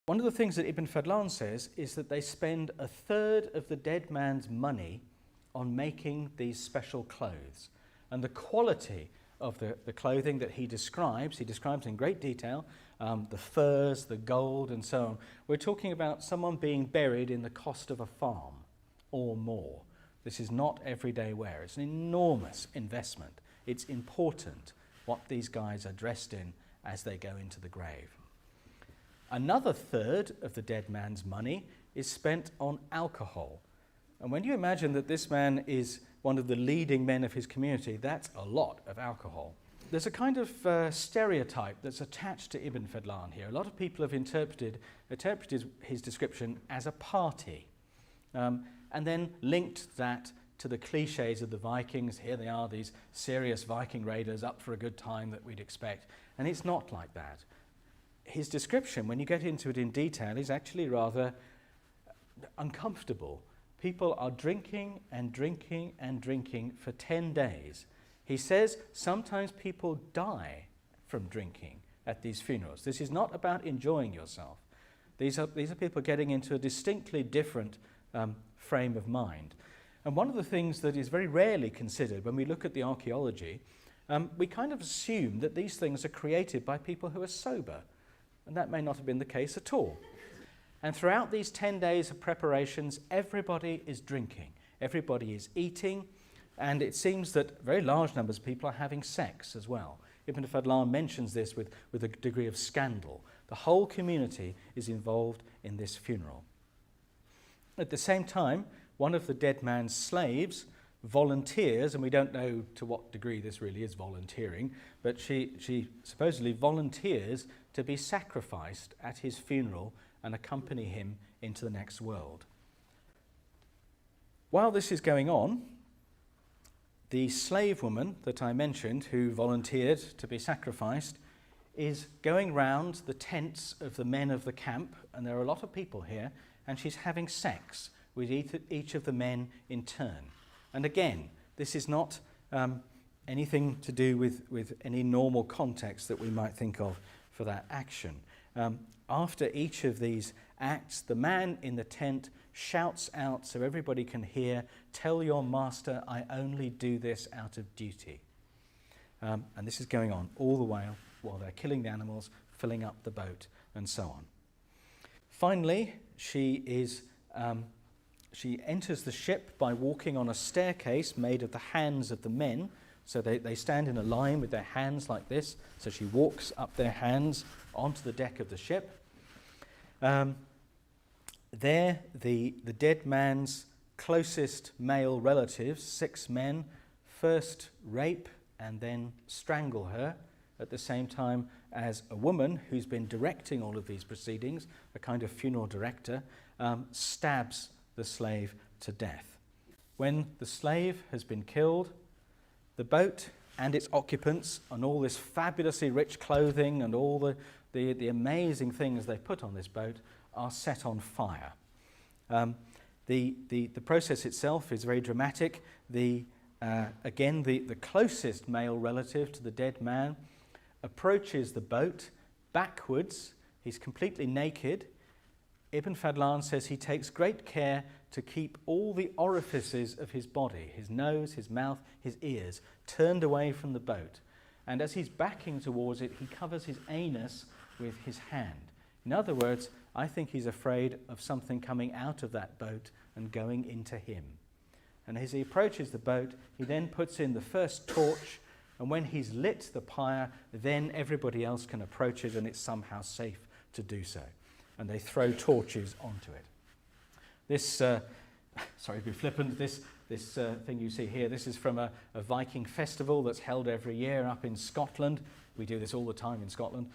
One of the things that Ibn Fadlan says is that they spend a third of the dead man's money on making these special clothes. And the quality of the clothing that he describes in great detail, the furs, the gold, and so on. We're talking about someone being buried in the cost of a farm or more. This is not everyday wear. It's an enormous investment. It's important what these guys are dressed in as they go into the grave. Another third of the dead man's money is spent on alcohol. And when you imagine that this man is one of the leading men of his community, that's a lot of alcohol. There's a kind of stereotype that's attached to Ibn Fadlan here. A lot of people have interpreted his description as a party, and then linked that to the cliches of the Vikings. Here they are, these serious Viking raiders up for a good time that we'd expect. And it's not like that. His description, when you get into it in detail, is actually rather uncomfortable. People are drinking and drinking and drinking for 10 days. He says sometimes people die from drinking at these funerals. This is not about enjoying yourself. These are people getting into a distinctly different frame of mind. And one of the things that is very rarely considered when we look at the archaeology, we kind of assume that these things are created by people who are sober. And that may not have been the case at all. And throughout these 10 days of preparations, everybody is drinking, everybody is eating, and it seems that very large numbers of people are having sex as well. Ibn Fadlan mentions this with a degree of scandal. The whole community is involved in this funeral. At the same time, one of the dead man's slaves volunteers, and we don't know to what degree this really is volunteering, but she supposedly volunteers to be sacrificed at his funeral and accompany him into the next world. While this is going on, the slave woman that I mentioned, who volunteered to be sacrificed, is going round the tents of the men of the camp, and there are a lot of people here, and she's having sex with each of the men in turn. And again, this is not anything to do with any normal context that we might think of for that action. After each of these acts, the man in the tent shouts out so everybody can hear, "Tell your master I only do this out of duty." And this is going on all the while they're killing the animals, filling up the boat, and so on. Finally, she enters the ship by walking on a staircase made of the hands of the men. So they stand in a line with their hands like this. So she walks up their hands onto the deck of the ship. There, the dead man's closest male relatives, 6 men, first rape and then strangle her, at the same time as a woman who's been directing all of these proceedings, a kind of funeral director, stabs the slave to death. When the slave has been killed, the boat and its occupants and all this fabulously rich clothing and all the amazing things they put on this boat are set on fire. The process itself is very dramatic. Again, the closest male relative to the dead man approaches the boat backwards. He's completely naked. Ibn Fadlan says he takes great care to keep all the orifices of his body, his nose, his mouth, his ears, turned away from the boat. And as he's backing towards it, he covers his anus with his hand. In other words, I think he's afraid of something coming out of that boat and going into him. And as he approaches the boat, he then puts in the first torch, and when he's lit the pyre, then everybody else can approach it and it's somehow safe to do so. And they throw torches onto it. This, sorry to be flippant, this thing you see here, this is from a Viking festival that's held every year up in Scotland. We do this all the time in Scotland.